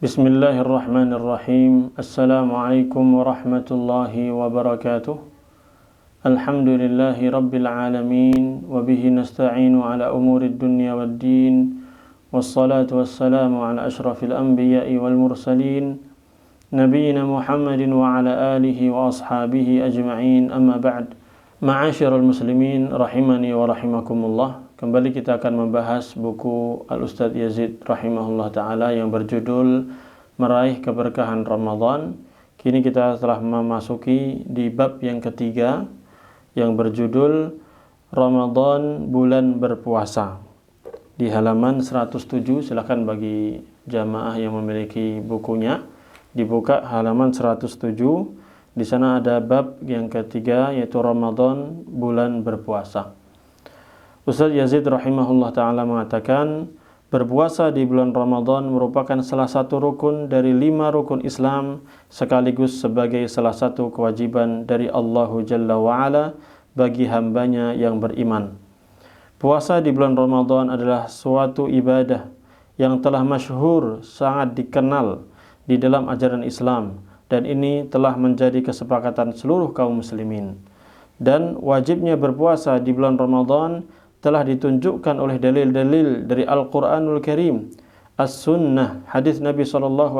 Bismillahirrahmanirrahim. Assalamualaikum warahmatullahi wabarakatuh. Alhamdulillahi rabbil alamin. Wabihi nasta'inu ala umurid dunya wad din. Wassalatu wassalamu ala ashrafil anbiya'i wal mursalin, Nabiyyina Muhammadin wa ala alihi wa ashabihi ajma'in. Amma ba'd. Ma'asyiral muslimin rahimani wa rahimakumullah. Kembali kita akan membahas buku Al-Ustadz Yazid rahimahullah ta'ala yang berjudul Meraih Keberkahan Ramadan. Kini kita telah memasuki di bab yang ketiga yang berjudul Ramadan Bulan Berpuasa. Di halaman 107, silakan bagi jamaah yang memiliki bukunya dibuka halaman 107. Di sana ada bab yang ketiga yaitu Ramadan Bulan Berpuasa. Ustadz Yazid rahimahullah ta'ala mengatakan, berpuasa di bulan Ramadan merupakan salah satu rukun dari 5 rukun Islam, sekaligus sebagai salah satu kewajiban dari Allahu Jalla wa'ala bagi hambanya yang beriman. Puasa di bulan Ramadan adalah suatu ibadah yang telah masyhur, sangat dikenal di dalam ajaran Islam, dan ini telah menjadi kesepakatan seluruh kaum muslimin. Dan wajibnya berpuasa di bulan Ramadan telah ditunjukkan oleh dalil-dalil dari Al-Quranul Karim, As-Sunnah, hadis Nabi SAW,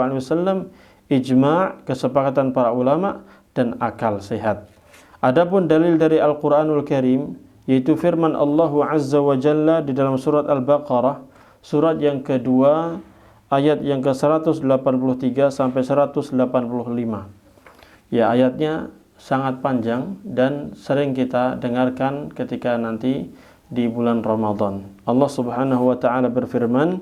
ijma', kesepakatan para ulama, dan akal sehat. Adapun dalil dari Al-Quranul Karim, yaitu firman Allah Azza wa Jalla di dalam surat Al-Baqarah, surat yang kedua, ayat yang ke-183 sampai 185. Ya, ayatnya sangat panjang dan sering kita dengarkan ketika nanti di bulan Ramadan. Allah Subhanahu wa ta'ala berfirman,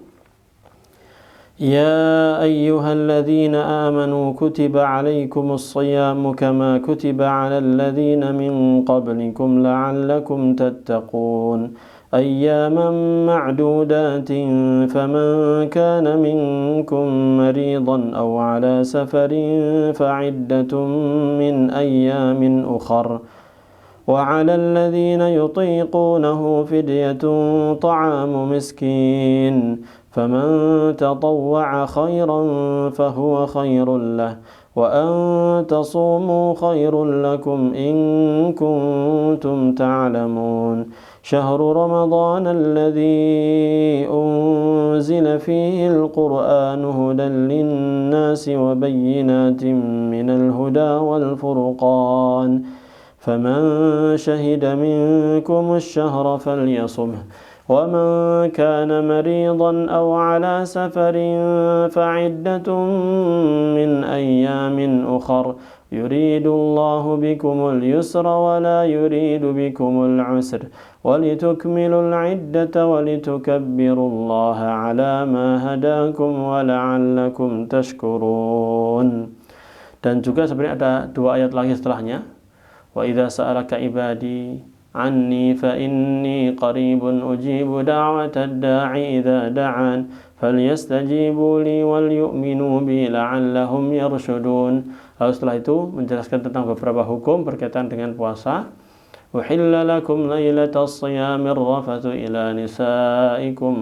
Ya ayyuhalladzina amanu kutiba alaikumus siyamu kama kutiba alal ladzina min qablikum la'allakum tattaqun ayyaman ma'dudatin faman kana minkum maridan aw ala safarin fa'iddatun min ayyamin ukhar وعلى الذين يطيقونه فدية طعام مسكين فمن تطوع خيرا فهو خير له وأن تصوموا خير لكم إن كنتم تعلمون شهر رمضان الذي أنزل فيه القرآن هدى للناس وبينات من الهدى والفرقان فمن شهد منكم الشهر فليصمه ومن كان مريضا أو على سفر فعدة من أيام أخر يريد الله بكم اليسر ولا يريد بكم العسر ولتكملوا العدة ولتكبروا الله على ما هداكم ولعلكم تشكرون. Dan juga sebenarnya ada 2 ayat lagi setelahnya. وَإِذَا سَأَلَكَ عِبَادِي عَنِّي فَإِنِّي قَرِيبٌ أُجِيبُ دَعْوَةَ الدَّاعِ إِذَا دَعَانِ فَلْيَسْتَجِيبُوا لِي وَلْيُؤْمِنُوا بِي لَعَلَّهُمْ يَرْشُدُونَ. Lalu setelah itu menjelaskan tentang beberapa hukum berkaitan dengan puasa. أُحِلَّ لَكُمْ لَيْلَةَ الصِّيَامِ الرَّفَثُ إِلَى نِسَائِكُمْ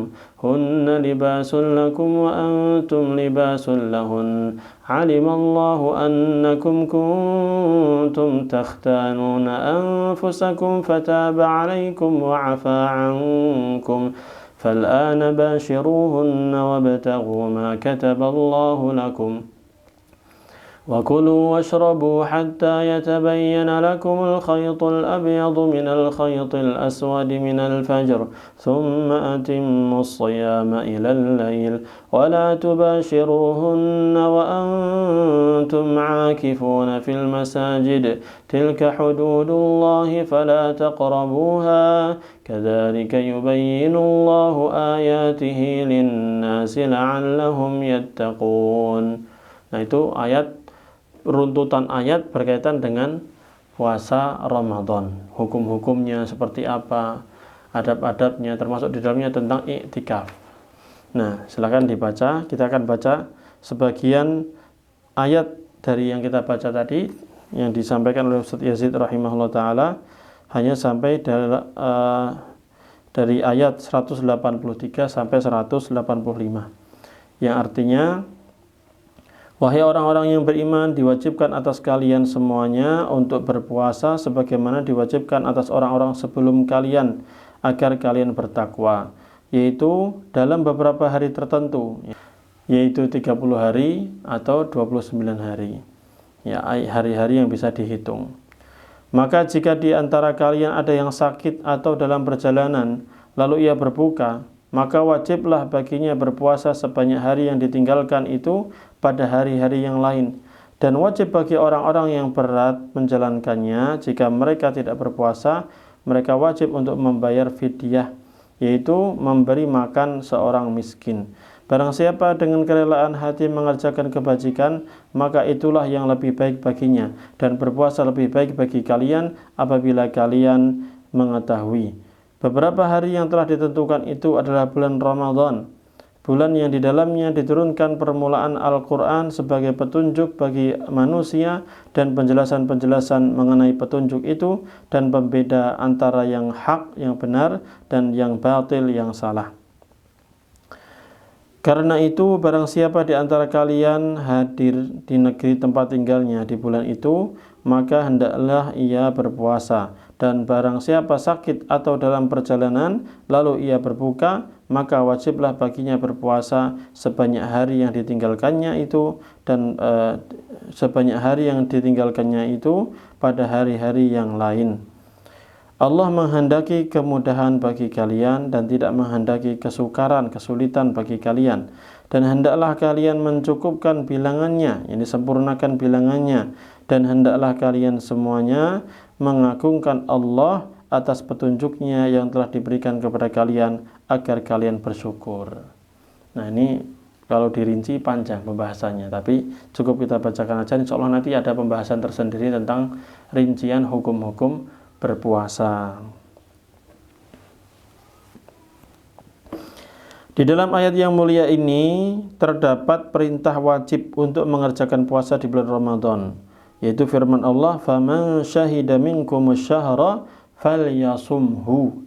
هُنَّ لِبَاسٌ لَكُمْ وَأَنْتُمْ لِبَاسٌ لَهُنَّ عَلِمَ اللَّهُ أَنَّكُمْ كُنْتُمْ تَخْتَانُونَ أَنفُسَكُمْ فَتَابَ عَلَيْكُمْ وَعَفَا عَنْكُمْ فَالْآنَ بَاشِرُوهُنَّ وَابْتَغُوا مَا كَتَبَ اللَّهُ لَكُمْ وَكُلُوا وَاشْرَبُوا حَتَّى يَتَبَيَّنَ لَكُمُ الْخَيْطُ الْأَبْيَضُ مِنَ الْخَيْطِ الْأَسْوَدِ مِنَ الْفَجْرِ ثُمَّ أَتِمُّوا الصِّيَامَ إِلَى اللَّيْلِ وَلَا تُبَاشِرُوهُنَّ وَأَنْتُمْ عَاكِفُونَ فِي الْمَسَاجِدِ تِلْكَ حُدُودُ اللَّهِ فَلَا تَقْرَبُوهَا كَذَلِكَ يُبَيِّنُ اللَّهُ آيَاتِهِ لِلنَّاسِ لَعَلَّهُمْ يَتَّقُونَ. Nah, itu runtutan ayat berkaitan dengan puasa Ramadan. Hukum-hukumnya seperti apa, adab-adabnya, termasuk di dalamnya tentang i'tikaf. Nah, silakan dibaca. Kita akan baca sebagian ayat dari yang kita baca tadi, yang disampaikan oleh Ustadz Yazid rahimahullah ta'ala, hanya sampai dari ayat 183 sampai 185. Yang artinya, Wahai orang-orang yang beriman, diwajibkan atas kalian semuanya untuk berpuasa sebagaimana diwajibkan atas orang-orang sebelum kalian agar kalian bertakwa, yaitu dalam beberapa hari tertentu, yaitu 30 hari atau 29 hari. Ya, hari-hari yang bisa dihitung. Maka jika di antara kalian ada yang sakit atau dalam perjalanan, lalu ia berbuka, maka wajiblah baginya berpuasa sebanyak hari yang ditinggalkan itu pada hari-hari yang lain. Dan wajib bagi orang-orang yang berat menjalankannya, jika mereka tidak berpuasa, mereka wajib untuk membayar fidyah, yaitu memberi makan seorang miskin. Barang siapa dengan kerelaan hati mengerjakan kebajikan, maka itulah yang lebih baik baginya, dan berpuasa lebih baik bagi kalian apabila kalian mengetahui. Beberapa hari yang telah ditentukan itu adalah bulan Ramadan, bulan yang di dalamnya diturunkan permulaan Al-Quran sebagai petunjuk bagi manusia dan penjelasan-penjelasan mengenai petunjuk itu dan pembeda antara yang hak, yang benar, dan yang batil, yang salah. Karena itu, barang siapa di antara kalian hadir di negeri tempat tinggalnya di bulan itu, maka hendaklah ia berpuasa. Dan barang siapa sakit atau dalam perjalanan, lalu ia berbuka, maka wajiblah baginya berpuasa sebanyak hari yang ditinggalkannya itu, dan sebanyak hari yang ditinggalkannya itu pada hari-hari yang lain. Allah menghendaki kemudahan bagi kalian dan tidak menghendaki kesukaran, kesulitan bagi kalian. Dan hendaklah kalian mencukupkan bilangannya, yang disempurnakan bilangannya. Dan hendaklah kalian semuanya mengagungkan Allah atas petunjuknya yang telah diberikan kepada kalian agar kalian bersyukur. Nah, ini kalau dirinci panjang pembahasannya, tapi cukup kita bacakan aja. Insya Allah nanti ada pembahasan tersendiri tentang rincian hukum-hukum berpuasa. Di dalam ayat yang mulia ini terdapat perintah wajib untuk mengerjakan puasa di bulan Ramadan, yaitu firman Allah, "Faman syahida minkumus syahra falyasumhu."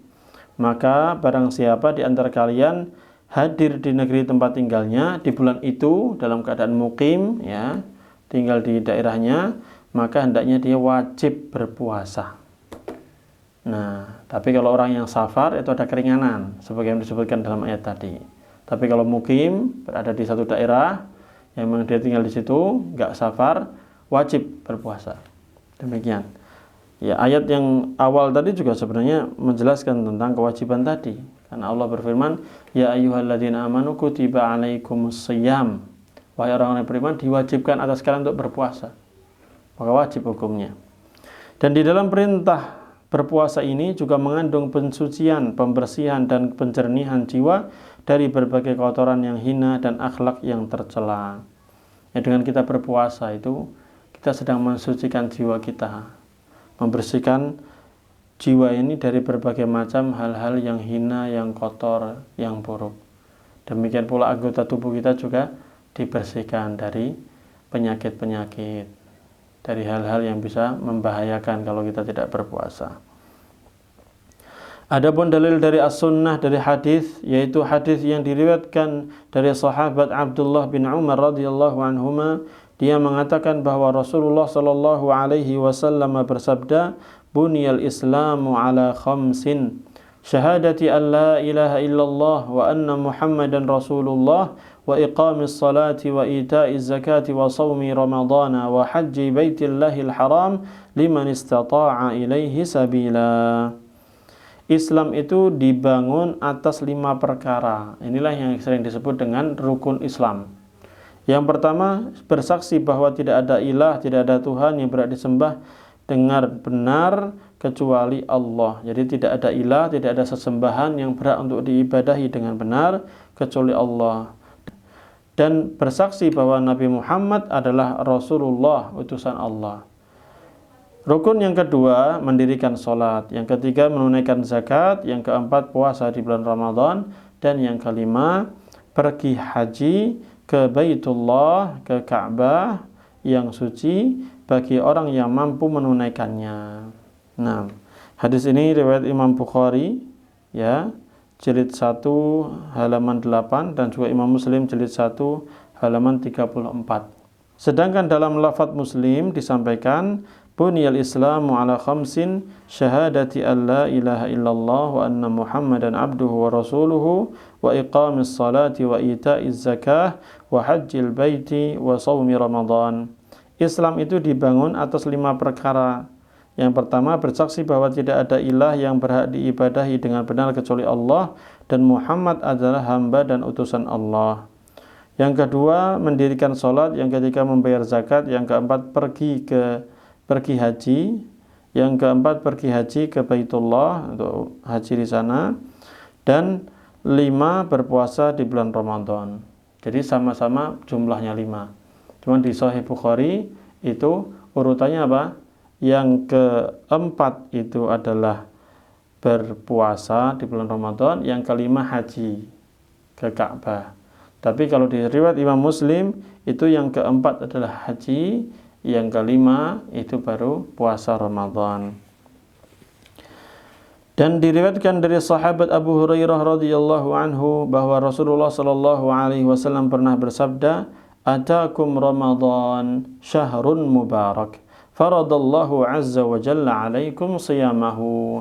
Maka barang siapa di antara kalian hadir di negeri tempat tinggalnya di bulan itu dalam keadaan mukim, ya, tinggal di daerahnya, maka hendaknya dia wajib berpuasa. Nah, tapi kalau orang yang safar itu ada keringanan sebagai yang disebutkan dalam ayat tadi. Tapi kalau mukim berada di satu daerah yang memang dia tinggal di situ, enggak safar, wajib berpuasa. Demikian. Ya, ayat yang awal tadi juga sebenarnya menjelaskan tentang kewajiban tadi. Karena Allah berfirman, "Ya ayyuhalladzina amanu kutiba alaikumusiyam." Wahai orang-orang yang beriman, diwajibkan atas kalian untuk berpuasa. Maka wajib hukumnya. Dan di dalam perintah berpuasa ini juga mengandung pensucian, pembersihan, dan penjernihan jiwa dari berbagai kotoran yang hina dan akhlak yang tercela. Ya, dengan kita berpuasa itu, kita sedang mensucikan jiwa kita, membersihkan jiwa ini dari berbagai macam hal-hal yang hina, yang kotor, yang buruk. Demikian pula anggota tubuh kita juga dibersihkan dari penyakit-penyakit, dari hal-hal yang bisa membahayakan kalau kita tidak berpuasa. Adapun dalil dari as-sunnah, dari hadis, yaitu hadis yang diriwayatkan dari sahabat Abdullah bin Umar radhiyallahu anhuma, dia mengatakan bahwa Rasulullah sallallahu alaihi wasallam bersabda, "Buniyal Islamu ala khamsin, syahadati an la ilaha illallah wa anna Muhammadan Rasulullah wa iqamis salati wa ita'iz zakati wa sawmi ramadana wa hajji baitillahil haram liman istata'a ilaihi sabila." Islam itu dibangun atas 5 perkara. Inilah yang sering disebut dengan rukun Islam. Yang pertama, bersaksi bahwa tidak ada ilah, tidak ada Tuhan yang berhak disembah dengan benar kecuali Allah. Jadi tidak ada ilah, tidak ada sesembahan yang berhak untuk diibadahi dengan benar kecuali Allah. Dan bersaksi bahwa Nabi Muhammad adalah Rasulullah, utusan Allah. Rukun yang kedua, mendirikan sholat. Yang ketiga, menunaikan zakat. Yang keempat, puasa di bulan Ramadan. Dan yang kelima, pergi haji ke Baitullah, ke Ka'bah yang suci bagi orang yang mampu menunaikannya. Nah, hadis ini riwayat Imam Bukhari, ya, jilid 1 halaman 8, dan juga Imam Muslim jilid 1 halaman 34. Sedangkan dalam lafadz Muslim disampaikan buniyal islamu ala khamsin syahadati an la ilaha illallah wa anna muhammadan abduhu wa rasuluhu wa iqamis salati wa ita'iz zakah wa hajjil baiti wa sawmi ramadan. Islam itu dibangun atas 5 perkara. Yang pertama, bersaksi bahwa tidak ada ilah yang berhak diibadahi dengan benar kecuali Allah dan Muhammad adalah hamba dan utusan Allah. Yang kedua, mendirikan sholat. Yang ketiga, membayar zakat. Yang keempat, pergi haji. Yang keempat, pergi haji ke Baitullah untuk haji di sana. Dan 5, berpuasa di bulan Ramadan. Jadi sama-sama jumlahnya 5. Cuman di Sahih Bukhari itu urutannya apa? Yang keempat itu adalah berpuasa di bulan Ramadan, yang kelima haji ke Ka'bah. Tapi kalau di riwayat Imam Muslim itu yang keempat adalah haji, yang kelima itu baru puasa Ramadan. Dan diriwayatkan dari sahabat Abu Hurairah radhiyallahu anhu bahwa Rasulullah sallallahu alaihi wasallam pernah bersabda, "Atakum Ramadan syahrun mubarak. Faradallahu azza wa jalla alaikum siyamahu."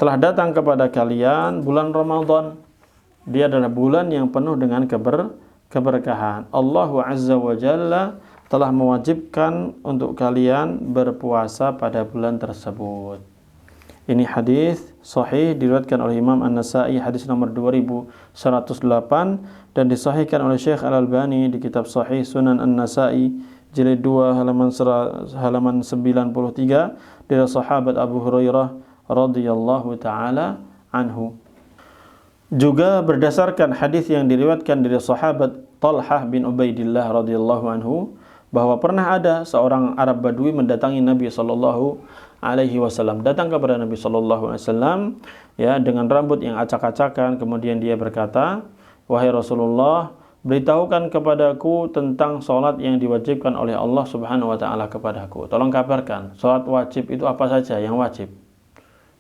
Telah datang kepada kalian bulan Ramadan. Dia adalah bulan yang penuh dengan keberkahan. Allah azza wa jalla telah mewajibkan untuk kalian berpuasa pada bulan tersebut. Ini hadis sahih diriwayatkan oleh Imam An-Nasa'i, hadis nomor 2108, dan disahihkan oleh Syekh Al-Albani di kitab Sahih Sunan An-Nasa'i jilid 2 halaman 93 dari sahabat Abu Hurairah radhiyallahu taala anhu. Juga berdasarkan hadis yang diriwayatkan dari sahabat Talhah bin Ubaidillah radhiyallahu anhu bahwa pernah ada seorang Arab Badui mendatangi Nabi sallallahu alaihi wasallam, datang kepada Nabi sallallahu alaihi wasallam ya dengan rambut yang acak-acakan. Kemudian dia berkata, "Wahai Rasulullah, beritahukan kepadaku tentang sholat yang diwajibkan oleh Allah Subhanahu wa taala kepadaku. Tolong kabarkan, sholat wajib itu apa saja yang wajib?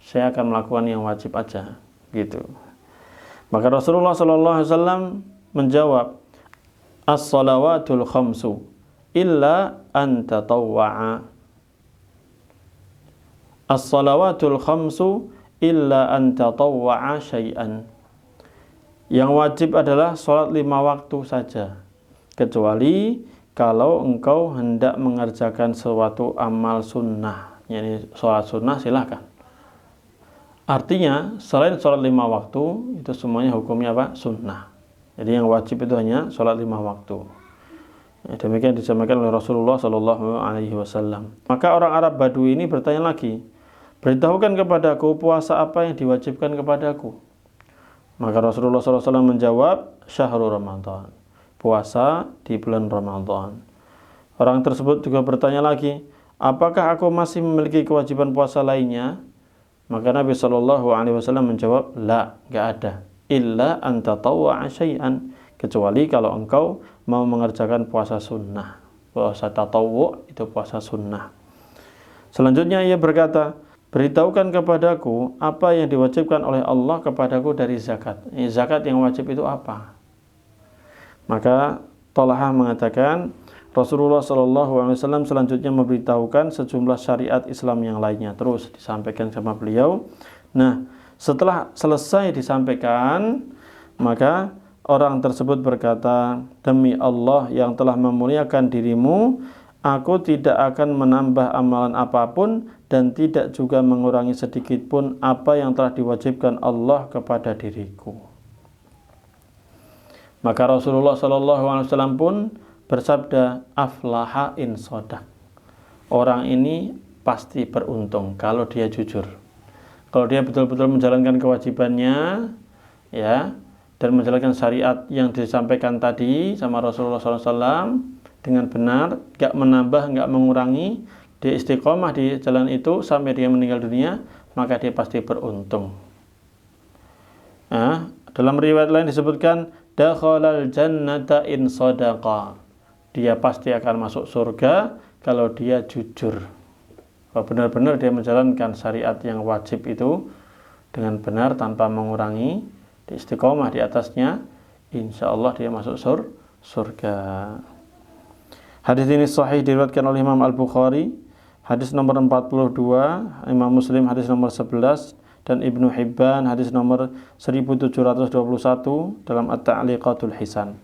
Saya akan melakukan yang wajib aja." Gitu. Maka Rasulullah sallallahu alaihi wasallam menjawab, "As-shalawatul khamsu illa an tatawwa'a." As-shalawatul khamsu illa an tatawwa'a syai'an. Yang wajib adalah sholat 5 waktu saja, kecuali kalau engkau hendak mengerjakan suatu amal sunnah. Yani sholat sunnah silahkan. Artinya selain sholat 5 waktu itu semuanya hukumnya apa? Sunnah. Jadi yang wajib itu hanya sholat 5 waktu. Ya, demikian disampaikan oleh Rasulullah Sallallahu Alaihi Wasallam. Maka orang Arab Badui ini bertanya lagi, "Beritahukan kepadaku puasa apa yang diwajibkan kepadaku?" Maka Rasulullah SAW menjawab, "Syahrul Ramadan." Puasa di bulan Ramadan. Orang tersebut juga bertanya lagi, "Apakah aku masih memiliki kewajiban puasa lainnya?" Maka Nabi SAW menjawab, "La, enggak ada. Illa an tatawwa'a syai'an." Kecuali kalau engkau mau mengerjakan puasa sunnah. Puasa tatawwu' itu puasa sunnah. Selanjutnya ia berkata, "Beritahukan kepadaku apa yang diwajibkan oleh Allah kepadaku dari zakat." Zakat yang wajib itu apa? Maka Talhah mengatakan, Rasulullah SAW selanjutnya memberitahukan sejumlah syariat Islam yang lainnya. Terus disampaikan sama beliau. Nah, setelah selesai disampaikan, maka orang tersebut berkata, "Demi Allah yang telah memuliakan dirimu, aku tidak akan menambah amalan apapun dan tidak juga mengurangi sedikit pun apa yang telah diwajibkan Allah kepada diriku." Maka Rasulullah SAW pun bersabda, "Aflaha in sodak." Orang ini pasti beruntung kalau dia jujur. Kalau dia betul-betul menjalankan kewajibannya, ya, dan menjalankan syariat yang disampaikan tadi sama Rasulullah SAW dengan benar, gak menambah, gak mengurangi, dia istiqomah di jalan itu sampai dia meninggal dunia, maka dia pasti beruntung. Nah, dalam riwayat lain disebutkan, "Dakhalal jannata in sadaqa." Dia pasti akan masuk surga kalau dia jujur. Kalau benar-benar dia menjalankan syariat yang wajib itu dengan benar tanpa mengurangi, di istiqomah di atasnya, insya Allah dia masuk surga. Hadis ini sahih diriwayatkan oleh Imam Al-Bukhari, hadis nomor 42, Imam Muslim hadis nomor 11, dan Ibnu Hibban hadis nomor 1721 dalam At-Ta'liqatul Hisan.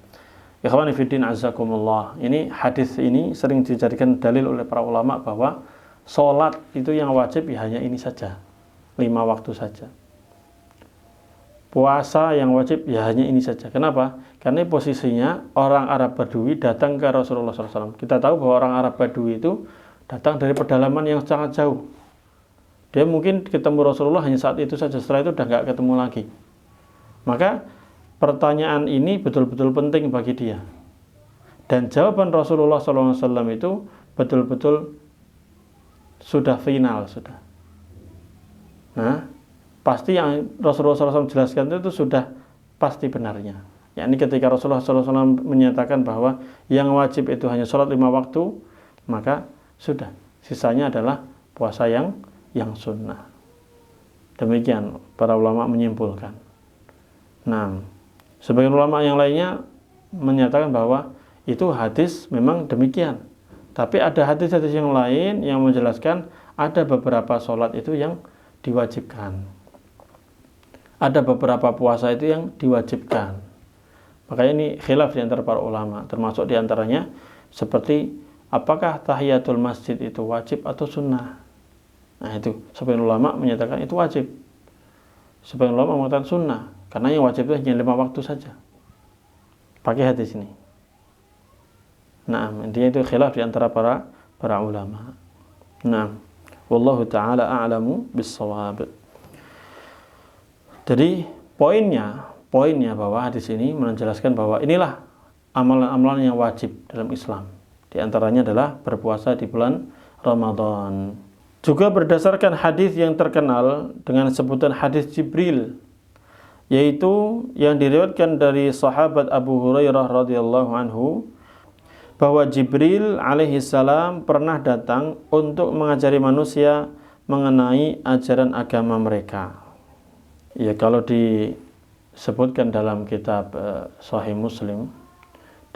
Ikhwani fiddin azakumullah. Ini hadis ini sering dijadikan dalil oleh para ulama bahwa sholat itu yang wajib ya hanya ini saja, 5 waktu saja. Puasa yang wajib ya hanya ini saja. Kenapa? Karena posisinya orang Arab Badui datang ke Rasulullah SAW. Kita tahu bahwa orang Arab Badui itu datang dari pedalaman yang sangat jauh. Dia mungkin ketemu Rasulullah hanya saat itu saja, setelah itu udah nggak ketemu lagi. Maka pertanyaan ini betul-betul penting bagi dia. Dan jawaban Rasulullah SAW itu betul-betul sudah final, sudah. Nah, pasti yang Rasulullah SAW jelaskan itu sudah pasti benarnya. Yakni ketika Rasulullah SAW menyatakan bahwa yang wajib itu hanya sholat 5 waktu, maka sudah. Sisanya adalah puasa yang sunnah. Demikian para ulama menyimpulkan. Nah, sebagian ulama yang lainnya menyatakan bahwa itu hadis memang demikian. Tapi ada hadis-hadis yang lain yang menjelaskan ada beberapa sholat itu yang diwajibkan. Ada beberapa puasa itu yang diwajibkan. Makanya ini khilaf di antara para ulama, termasuk di antaranya seperti apakah tahiyatul masjid itu wajib atau sunnah. Nah itu, sebagian ulama menyatakan itu wajib. Sebagian ulama mengatakan sunnah, karena yang wajib itu hanya 5 waktu saja. Pakai hadis ini. Nah, intinya itu khilaf di antara para ulama. Nah, wallahu taala a'lamu bis-shawab. Jadi poinnya bahwa hadis ini menjelaskan bahwa inilah amalan-amalan yang wajib dalam Islam. Di antaranya adalah berpuasa di bulan Ramadan. Juga berdasarkan hadis yang terkenal dengan sebutan hadis Jibril, yaitu yang diriwayatkan dari sahabat Abu Hurairah radhiyallahu anhu, bahwa Jibril alaihi salam pernah datang untuk mengajari manusia mengenai ajaran agama mereka. Ya, kalau disebutkan dalam kitab Sahih Muslim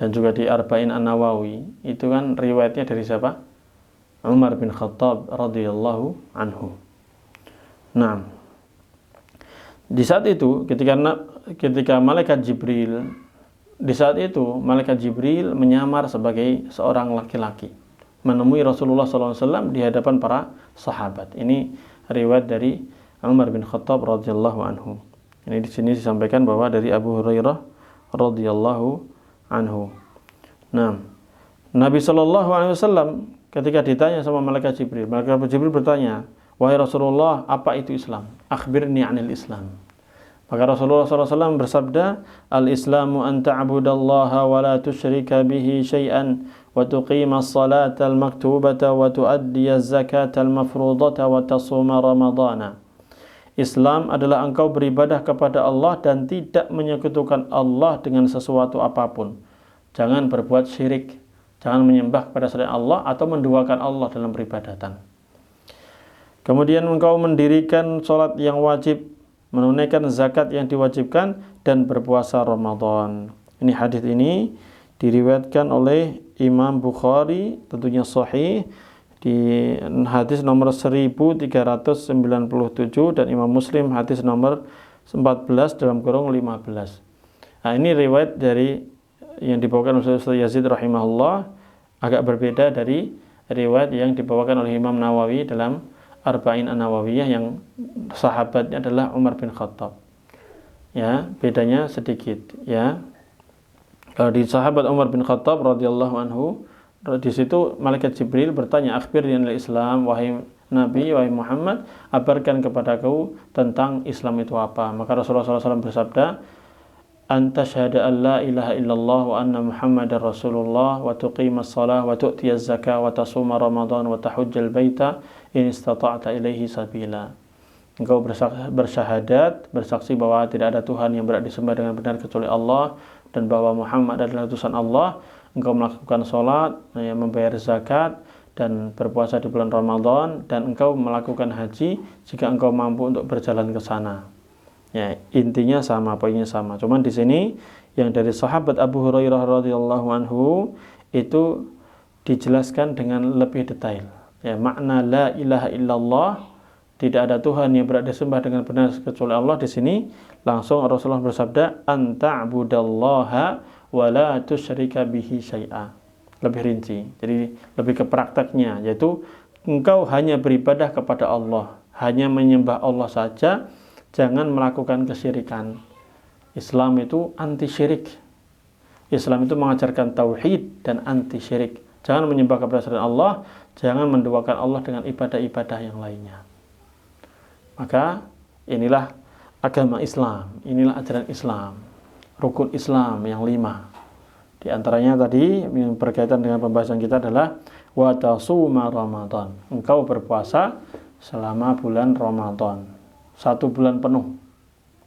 dan juga di Arba'in An-Nawawi, itu kan riwayatnya dari siapa? Umar bin Khattab radhiyallahu anhu. Nah, di saat itu ketika malaikat Jibril, di saat itu malaikat Jibril menyamar sebagai seorang laki-laki menemui Rasulullah SAW di hadapan para sahabat. Ini riwayat dari Umar bin Khattab radhiyallahu anhu. Ini di sini disampaikan bahwa dari Abu Hurairah radhiyallahu anhu. Nah, Nabi SAW ketika ditanya sama malaikat Jibril bertanya, "Wahai Rasulullah, apa itu Islam? Akhbirni 'anil Islam." Maka Rasulullah SAW bersabda, "Al-Islamu an ta'budallaha wa la tusyrika bihi syai'an wa tuqima as-salata al-maktubata wa tuaddiya az-zakata al-mafrudata wa tasuma ramadana." Islam adalah engkau beribadah kepada Allah dan tidak menyekutukan Allah dengan sesuatu apapun. Jangan berbuat syirik, jangan menyembah kepada selain Allah atau menduakan Allah dalam peribadatan. Kemudian engkau mendirikan sholat yang wajib, menunaikan zakat yang diwajibkan, dan berpuasa Ramadan. Ini hadis ini diriwayatkan oleh Imam Bukhari, tentunya sahih, di hadis nomor 1397, dan Imam Muslim hadis nomor 14/15. Nah, ini riwayat dari yang dibawakan oleh Ustaz Yazid rahimahullah agak berbeda dari riwayat yang dibawakan oleh Imam Nawawi dalam Arba'in An-Nawawiyah yang sahabatnya adalah Umar bin Khattab. Ya, bedanya sedikit ya. Kalau di sahabat Umar bin Khattab radhiyallahu anhu, di situ malaikat Jibril bertanya, "Akhbirni anil Islam, wahai Nabi, wahai Muhammad, abarkan kepadaku tentang Islam itu apa." Maka Rasulullah SAW bersabda, "Anta syahada an la ilaha illallah wa anna Muhammadar Rasulullah wa tuqimas shalah wa tu'tiyaz zakah wa tasuma Ramadan wa tahujjal baita in istata'ta ilaihi sabila." Engkau bersyahadat, bersaksi bahwa tidak ada Tuhan yang berhak disembah dengan benar kecuali Allah, dan bahwa Muhammad adalah utusan Allah. Engkau melakukan sholat, membayar zakat, dan berpuasa di bulan Ramadan, dan engkau melakukan haji jika engkau mampu untuk berjalan ke sana. Ya, intinya sama, poinnya sama. Cuman di sini yang dari sahabat Abu Hurairah radhiyallahu anhu itu dijelaskan dengan lebih detail. Ya, makna la ilaha illallah, tidak ada Tuhan yang berhak disembah dengan benar kecuali Allah. Di sini langsung Rasulullah bersabda, anta'budallaha wa la tusyrika bihi syai'a. Lebih rinci. Jadi lebih ke prakteknya, yaitu engkau hanya beribadah kepada Allah, hanya menyembah Allah saja, jangan melakukan kesyirikan. Islam itu anti syirik. Islam itu mengajarkan tauhid dan anti syirik. Jangan menyembah kepada selain Allah, jangan menduakan Allah dengan ibadah-ibadah yang lainnya. Maka inilah agama Islam, inilah ajaran Islam, rukun Islam yang 5. Di antaranya tadi yang berkaitan dengan pembahasan kita adalah wa tasuma Ramadan. Engkau berpuasa selama bulan Ramadan, 1 bulan penuh.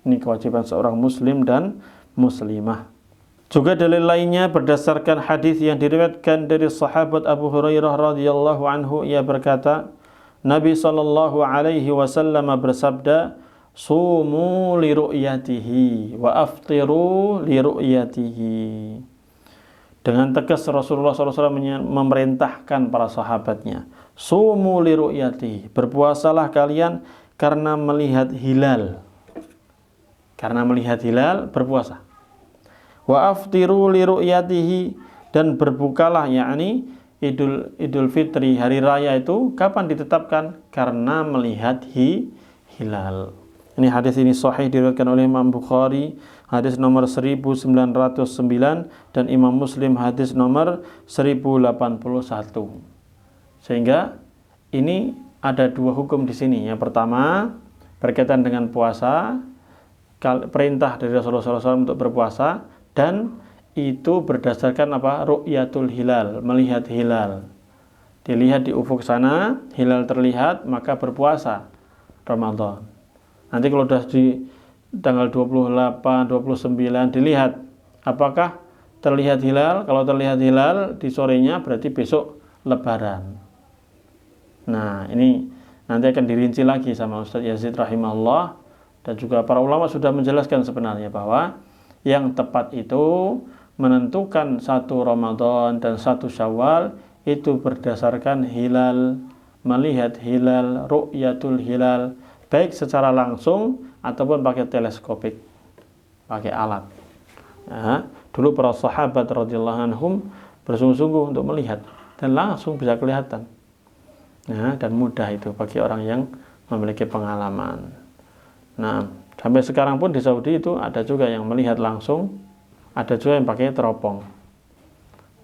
Ini kewajiban seorang muslim dan muslimah. Juga dalil lainnya berdasarkan hadis yang diriwayatkan dari sahabat Abu Hurairah radhiyallahu anhu, ia berkata, Nabi sallallahu alaihi wasallam bersabda, sumu li ru'yatihi wa aftiru li ru'yatihi. Dengan tegas Rasulullah SAW memerintahkan para sahabatnya, sumu li ru'yatihi, berpuasalah kalian karena melihat hilal. Karena melihat hilal berpuasa. Wa aftiru li ru'yatihi, dan berbukalah, yakni Idul Fitri, hari raya itu kapan ditetapkan? Karena melihat hilal. Ini hadis ini sahih diriwayatkan oleh Imam Bukhari, hadis nomor 1909, dan Imam Muslim hadis nomor 1081. Sehingga ini ada 2 hukum di sini. Yang pertama berkaitan dengan puasa, perintah dari Rasulullah SAW untuk berpuasa, dan itu berdasarkan apa? Ru'yatul hilal, melihat hilal. Dilihat di ufuk sana, hilal terlihat, maka berpuasa Ramadan. Nanti kalau sudah di tanggal 28, 29 dilihat apakah terlihat hilal. Kalau terlihat hilal di sorenya berarti besok Lebaran. Nah, ini nanti akan dirinci lagi sama Ustaz Yazid rahimahullah, dan juga para ulama sudah menjelaskan sebenarnya bahwa yang tepat itu menentukan 1 Ramadan dan 1 Syawal itu berdasarkan hilal, melihat hilal, ru'yatul hilal, baik secara langsung ataupun pakai teleskopik, pakai alat. Nah, dulu para sahabat radhiyallahu anhum bersungguh-sungguh untuk melihat dan langsung bisa kelihatan. Nah, dan mudah itu bagi orang yang memiliki pengalaman. Nah, sampai sekarang pun di Saudi itu ada juga yang melihat langsung, ada juga yang pakai teropong,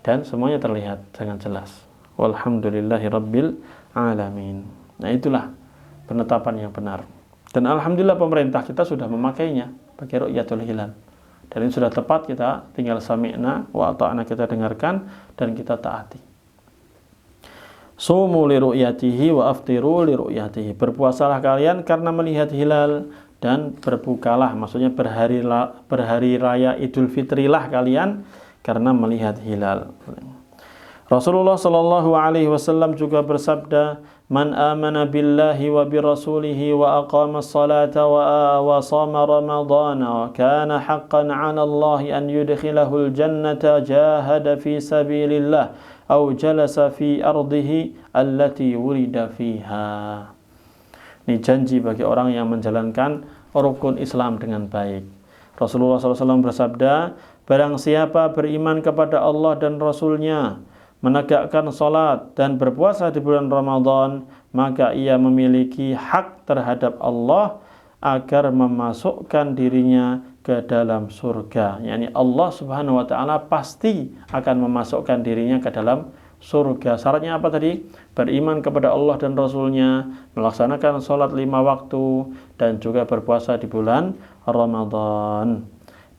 dan semuanya terlihat dengan jelas. Walhamdulillahirabbil alamin. Nah, itulah penetapan yang benar. Dan alhamdulillah pemerintah kita sudah memakainya pakai ru'yatul hilal. Dan ini sudah tepat, kita tinggal sami'na wa ata'na, kita dengarkan dan kita taati. Sumu li ru'yatihi wa aftiru li ru'yatihi. Berpuasalah kalian karena melihat hilal, dan berbukalah, maksudnya berhari raya Idul Fitrilah kalian karena melihat hilal. Rasulullah sallallahu alaihi wasallam juga bersabda, man amana billahi wa bi rasulihi wa aqama as-salata wa shama ramadhana wa kana haqqan 'ala Allah an yudkhilahu al-jannata jahada fi sabilillah aw jalasa fi ardihi allati wurida fiha. Ini janji bagi orang yang menjalankan rukun Islam dengan baik. Rasulullah SAW bersabda, barang siapa beriman kepada Allah dan Rasulnya, menegakkan salat dan berpuasa di bulan Ramadan, maka ia memiliki hak terhadap Allah agar memasukkan dirinya ke dalam surga. Yani Allah Subhanahu wa taala pasti akan memasukkan dirinya ke dalam surga. Syaratnya apa tadi? Beriman kepada Allah dan Rasulnya, melaksanakan sholat 5 waktu, dan juga berpuasa di bulan Ramadan.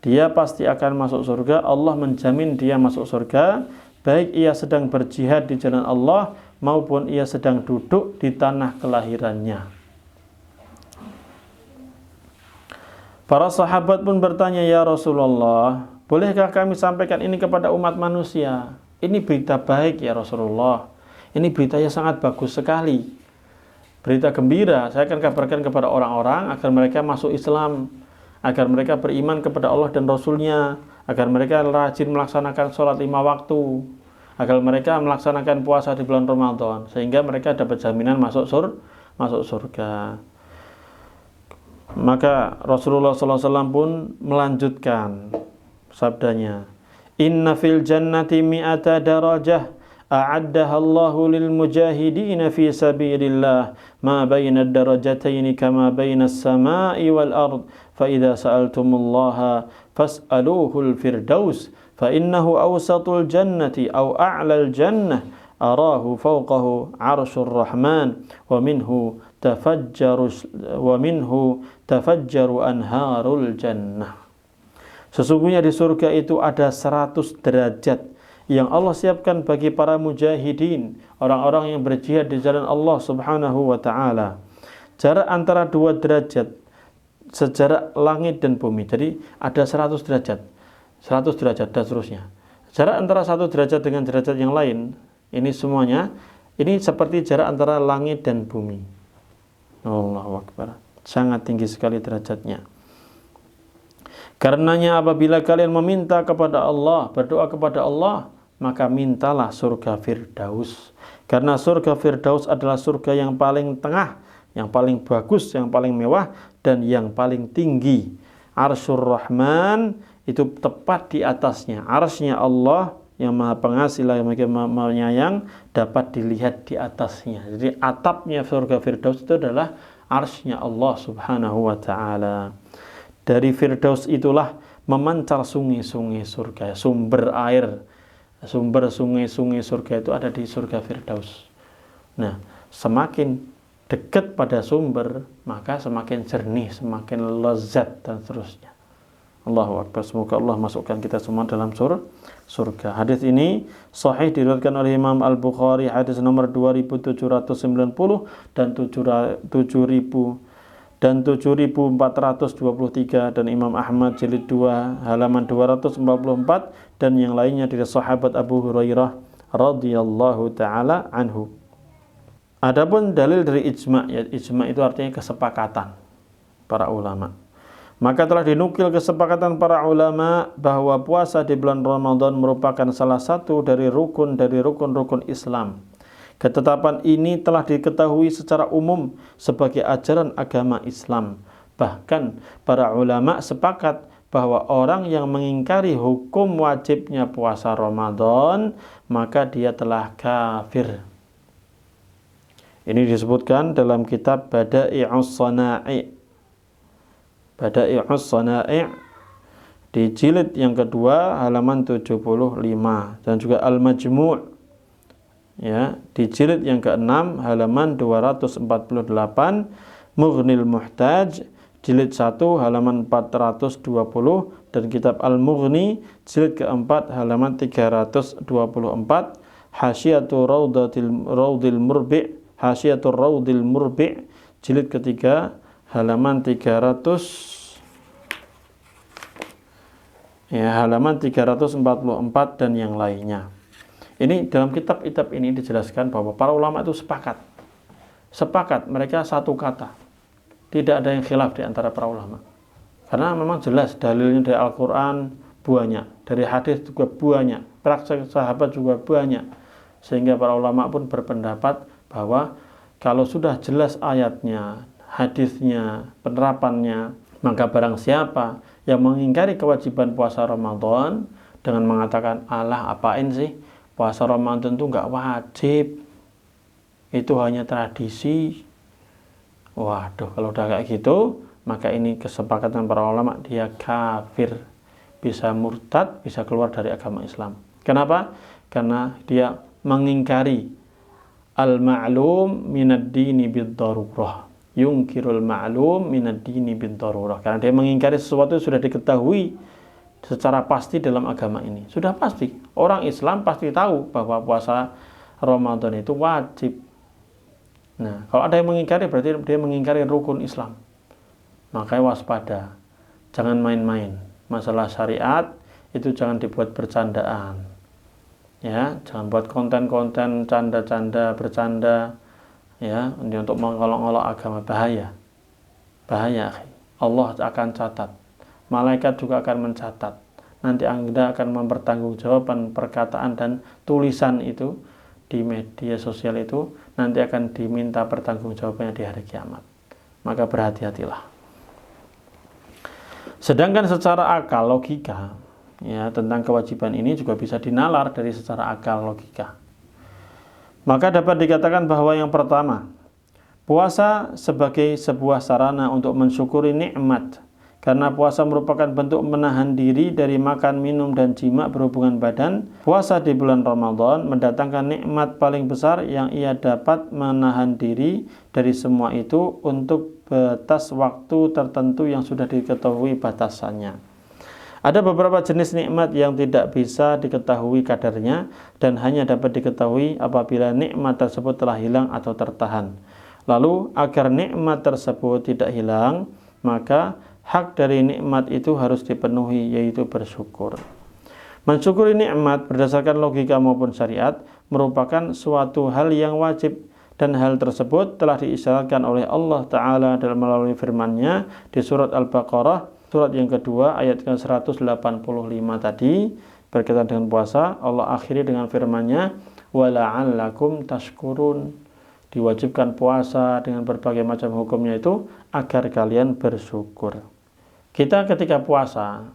Dia pasti akan masuk surga. Allah menjamin dia masuk surga, baik ia sedang berjihad di jalan Allah maupun ia sedang duduk di tanah kelahirannya. Para sahabat pun bertanya, ya Rasulullah, bolehkah kami sampaikan ini kepada umat manusia? Ini berita baik ya Rasulullah. Ini berita yang sangat bagus sekali. Berita gembira. Saya akan kabarkan kepada orang-orang agar mereka masuk Islam, agar mereka beriman kepada Allah dan Rasulnya, agar mereka rajin melaksanakan sholat 5 waktu, agar mereka melaksanakan puasa di bulan Ramadan sehingga mereka dapat jaminan masuk surga. Maka Rasulullah SAW pun melanjutkan sabdanya, inna fil jannati mi'ata darajah a'addaha Allahu lil mujahidin fi sabilillah ma baina ad-darajatayn kama baina as-sama'i wal ard fa idza sa'altumullaha fas'aluhu al-firdaus fa innahu awsatul jannati aw a'lal jannah arahu fawqahu 'arsyur rahman wa minhu tafajjaru anharul jannah. Sesungguhnya di surga itu ada 100 derajat yang Allah siapkan bagi para mujahidin, orang-orang yang berjihad di jalan Allah Subhanahu wa taala. Jarak antara 2 derajat sejarak langit dan bumi. Jadi ada 100 derajat dan seterusnya. Jarak antara 1 derajat dengan derajat yang lain, ini semuanya ini seperti jarak antara langit dan bumi. Allahu Akbar. Sangat tinggi sekali derajatnya. Karenanya apabila kalian meminta kepada Allah, berdoa kepada Allah, maka mintalah surga Firdaus. Karena surga Firdaus adalah surga yang paling tengah, yang paling bagus, yang paling mewah, dan yang paling tinggi. Arsyur Rahman itu tepat di atasnya. Arsy-Nya Allah yang Maha Pengasih yang Maha Penyayang dapat dilihat di atasnya. Jadi atapnya surga Firdaus itu adalah arsy-Nya Allah Subhanahu wa taala. Dari Firdaus itulah memancar sungai-sungai surga, sumber air, sumber sungai-sungai surga itu ada di surga Firdaus. Nah, semakin dekat pada sumber, maka semakin jernih, semakin lezat dan seterusnya. Allahu Akbar. Semoga Allah masukkan kita semua dalam surga. Hadis ini sahih diriwayatkan oleh Imam Al-Bukhari, hadis nomor 2790 dan 7423, dan Imam Ahmad jilid 2 halaman 244, dan yang lainnya dari sahabat Abu Hurairah radhiyallahu taala anhu. Adapun dalil dari ijma', ya, ijma' itu artinya kesepakatan para ulama. Maka telah dinukil kesepakatan para ulama bahwa puasa di bulan Ramadan merupakan salah satu dari rukun-rukun Islam. Ketetapan ini telah diketahui secara umum sebagai ajaran agama Islam. Bahkan para ulama sepakat bahwa orang yang mengingkari hukum wajibnya puasa Ramadan, maka dia telah kafir. Ini disebutkan dalam kitab Bada'i'us Sana'i' di jilid yang kedua halaman 75, dan juga Al-Majmu' ya di jilid yang ke-6 halaman 248, Mughnil Muhtaj jilid 1 halaman 420, dan kitab Al-Mughni jilid ke-4 halaman 324, Hasyiatur Raudil Murbi' jilid ketiga halaman 344 dan yang lainnya. Ini dalam kitab-kitab ini dijelaskan bahwa para ulama itu sepakat, mereka satu kata. Tidak ada yang khilaf di antara para ulama. Karena memang jelas dalilnya dari Al-Qur'an banyak, dari hadis juga banyak, praktek sahabat juga banyak. Sehingga para ulama pun berpendapat bahwa kalau sudah jelas ayatnya, hadisnya, penerapannya, maka barang siapa yang mengingkari kewajiban puasa Ramadan dengan mengatakan, alah apain sih, puasa Ramadan itu nggak wajib, itu hanya tradisi. Waduh, kalau udah kayak gitu, maka ini kesepakatan para ulama, dia kafir, bisa murtad, bisa keluar dari agama Islam. Kenapa? Karena dia mengingkari al-ma'lum minad dini bid-darurah, yungkirul ma'lum minad dini bid-darurah. Karena dia mengingkari sesuatu yang sudah diketahui secara pasti dalam agama ini. Sudah pasti, orang Islam pasti tahu bahwa puasa Ramadan itu wajib. Nah, kalau ada yang mengingkari, berarti dia mengingkari rukun Islam. Makanya waspada, jangan main-main. Masalah syariat itu jangan dibuat bercandaan. Ya, jangan buat konten-konten canda-canda, bercanda, ya, untuk mengolok-olok agama. Bahaya. Allah akan catat. Malaikat juga akan mencatat. nanti Anda akan mempertanggungjawabkan perkataan dan tulisan itu di media sosial itu, nanti akan diminta pertanggungjawabannya di hari kiamat. Maka berhati-hatilah. Sedangkan secara akal, logika, ya, tentang kewajiban ini juga bisa dinalar dari secara akal, logika. Maka dapat dikatakan bahwa yang pertama, puasa sebagai sebuah sarana untuk mensyukuri nikmat. Karena puasa merupakan bentuk menahan diri dari makan, minum, dan jima berhubungan badan. Puasa di bulan Ramadan mendatangkan nikmat paling besar yang ia dapat menahan diri dari semua itu untuk batas waktu tertentu yang sudah diketahui batasannya. Ada beberapa jenis nikmat yang tidak bisa diketahui kadarnya dan hanya dapat diketahui apabila nikmat tersebut telah hilang atau tertahan. Lalu agar nikmat tersebut tidak hilang, maka hak dari nikmat itu harus dipenuhi, yaitu bersyukur. Mensyukuri nikmat berdasarkan logika maupun syariat merupakan suatu hal yang wajib, dan hal tersebut telah diisyaratkan oleh Allah Ta'ala dalam melalui firman-Nya di surat Al-Baqarah, surat yang kedua ayat ke-185 tadi, berkaitan dengan puasa. Allah akhiri dengan firman-Nya, وَلَعَلَّكُمْ تَشْكُرُونَ. Diwajibkan puasa dengan berbagai macam hukumnya itu agar kalian bersyukur. Kita ketika puasa,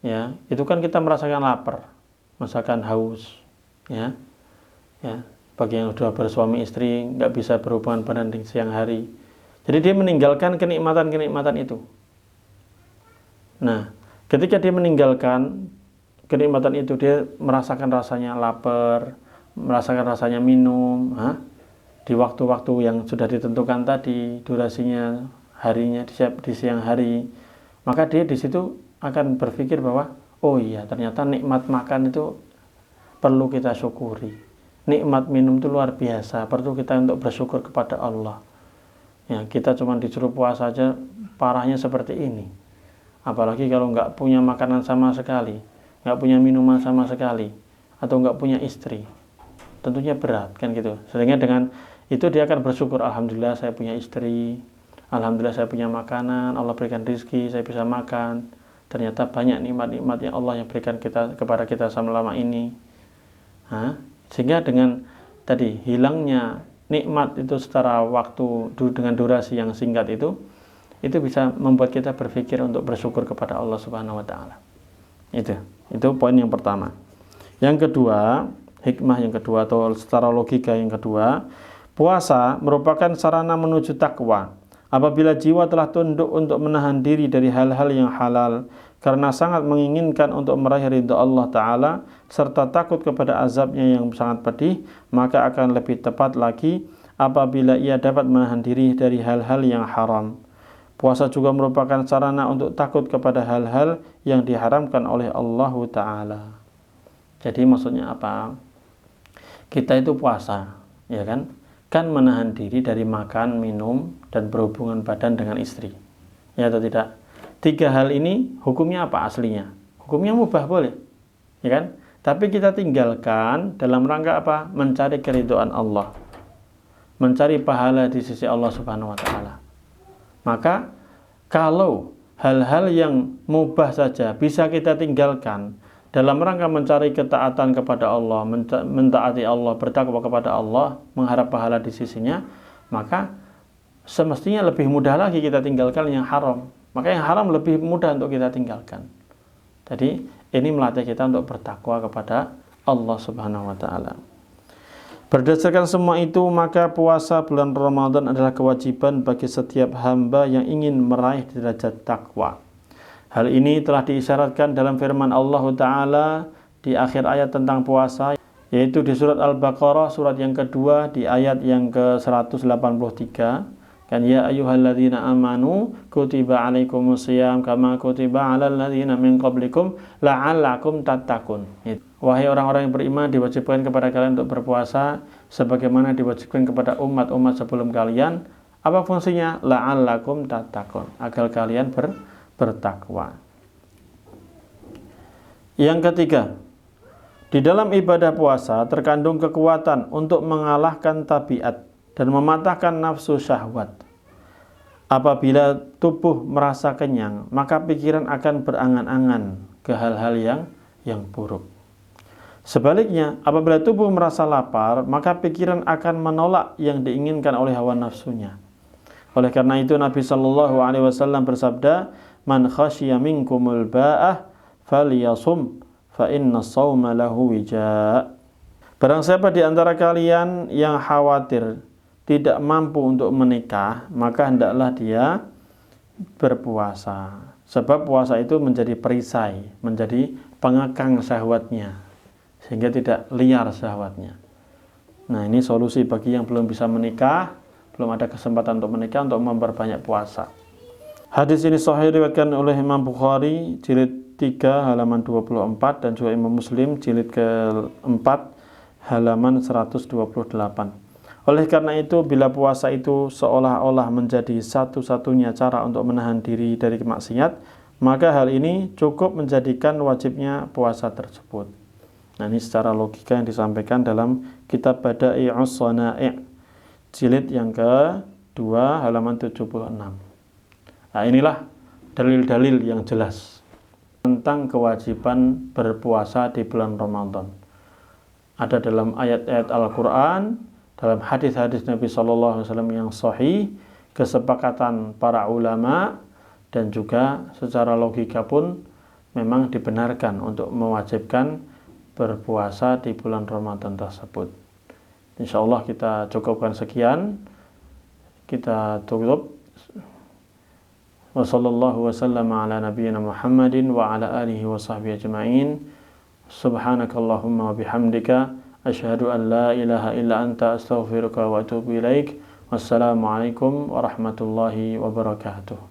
ya, itu kan kita merasakan lapar, merasakan haus, ya. Bagi yang sudah bersuami istri nggak bisa berhubungan badan di siang hari, jadi dia meninggalkan kenikmatan itu. Nah, ketika dia meninggalkan kenikmatan itu, dia merasakan rasanya lapar, merasakan rasanya minum, di waktu-waktu yang sudah ditentukan tadi, durasinya harinya di siang hari, maka dia di situ akan berpikir bahwa oh iya, ternyata nikmat makan itu perlu kita syukuri, nikmat minum itu luar biasa, perlu kita untuk bersyukur kepada Allah. Ya, kita cuma disuruh puasa saja parahnya seperti ini, apalagi kalau nggak punya makanan sama sekali, nggak punya minuman sama sekali, atau nggak punya istri, tentunya berat kan gitu. Sehingga dengan itu dia akan bersyukur, alhamdulillah saya punya istri, alhamdulillah saya punya makanan, Allah berikan rezeki, saya bisa makan. Ternyata banyak nikmat-nikmat yang Allah yang berikan kepada kita selama ini. Sehingga dengan tadi hilangnya nikmat itu secara waktu dengan durasi yang singkat itu bisa membuat kita berpikir untuk bersyukur kepada Allah Subhanahu wa taala. Itu poin yang pertama. Yang kedua, hikmah yang kedua atau secara logika yang kedua, puasa merupakan sarana menuju takwa. Apabila jiwa telah tunduk untuk menahan diri dari hal-hal yang halal karena sangat menginginkan untuk meraih ridha Allah Ta'ala serta takut kepada azabnya yang sangat pedih, maka akan lebih tepat lagi apabila ia dapat menahan diri dari hal-hal yang haram. Puasa juga merupakan sarana untuk takut kepada hal-hal yang diharamkan oleh Allah Ta'ala. Jadi maksudnya apa? Kita itu puasa, ya kan menahan diri dari makan, minum, dan berhubungan badan dengan istri, ya atau tidak? Tiga hal ini hukumnya apa aslinya? Hukumnya mubah, boleh, ya kan? Tapi kita tinggalkan dalam rangka apa? Mencari keridhaan Allah, mencari pahala di sisi Allah Subhanahu wa taala. Maka kalau hal-hal yang mubah saja bisa kita tinggalkan dalam rangka mencari ketaatan kepada Allah, mentaati Allah, bertakwa kepada Allah, mengharap pahala di sisinya, maka semestinya lebih mudah lagi kita tinggalkan yang haram. Maka yang haram lebih mudah untuk kita tinggalkan. Jadi ini melatih kita untuk bertakwa kepada Allah Subhanahu wa taala. Berdasarkan semua itu, maka puasa bulan Ramadan adalah kewajiban bagi setiap hamba yang ingin meraih derajat takwa. Hal ini telah diisyaratkan dalam firman Allah Ta'ala di akhir ayat tentang puasa, yaitu di surat Al-Baqarah, surat yang kedua, di ayat yang ke-183. Kan, ya ayyuhalladzina amanu kutiba alaikumusiyam kama kutiba alal ladzina min qablikum la'allakum tattaqun. Wahai orang-orang yang beriman, diwajibkan kepada kalian untuk berpuasa sebagaimana diwajibkan kepada umat-umat sebelum kalian. Apa fungsinya? La'allakum tattaqun, agar kalian bertakwa. Yang ketiga, di dalam ibadah puasa terkandung kekuatan untuk mengalahkan tabiat dan mematahkan nafsu syahwat. Apabila tubuh merasa kenyang, maka pikiran akan berangan-angan ke hal-hal yang buruk. Sebaliknya, apabila tubuh merasa lapar, maka pikiran akan menolak yang diinginkan oleh hawa nafsunya. Oleh karena itu Nabi Shallallahu Alaihi Wasallam bersabda, "Man khasyiya minkumul ba'ah falyasum, fa inna shauma lahu wija." Barang siapa di antara kalian yang khawatir tidak mampu untuk menikah, maka hendaklah dia berpuasa. Sebab puasa itu menjadi perisai, menjadi pengekang syahwatnya, sehingga tidak liar syahwatnya. Nah, ini solusi bagi yang belum bisa menikah, belum ada kesempatan untuk menikah, untuk memperbanyak puasa. Hadis ini sahih diriwayatkan oleh Imam Bukhari jilid 3 halaman 24 dan juga Imam Muslim jilid ke-4 halaman 128. Oleh karena itu, bila puasa itu seolah-olah menjadi satu-satunya cara untuk menahan diri dari maksiat, maka hal ini cukup menjadikan wajibnya puasa tersebut. Nah, ini secara logika yang disampaikan dalam kitab Bada'i'us Shana'i' jilid yang ke-2 halaman 76. Nah, inilah dalil-dalil yang jelas tentang kewajiban berpuasa di bulan Ramadan. Ada dalam ayat-ayat Al-Quran, dalam hadis-hadis Nabi SAW yang sahih, kesepakatan para ulama, dan juga secara logika pun memang dibenarkan untuk mewajibkan berpuasa di bulan Ramadan tersebut. Insyaallah kita cukupkan sekian, kita tutup. Wa sallallahu wasallama ala nabiyyina Muhammadin wa ala alihi wa sahbihi ajma'in. Subhanakallahumma wa bihamdika asyhadu an la ilaha illa anta astaghfiruka wa atubu ilaik. Wassalamualaikum warahmatullahi wabarakatuh.